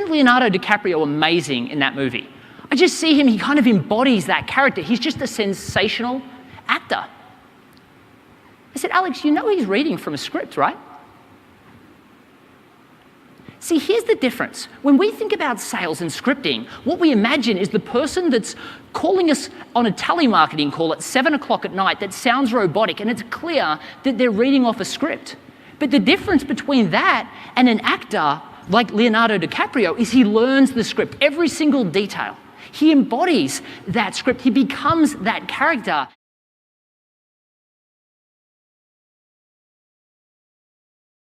Isn't Leonardo DiCaprio amazing in that movie? I just see him, he kind of embodies that character. He's just a sensational actor. I said, Alex, you know he's reading from a script, right? See, here's the difference. When we think about sales and scripting, what we imagine is the person that's calling us on a telemarketing call at 7 o'clock at night that sounds robotic, and it's clear that they're reading off a script. But the difference between that and an actor like Leonardo DiCaprio is he learns the script, every single detail. He embodies that script. He becomes that character.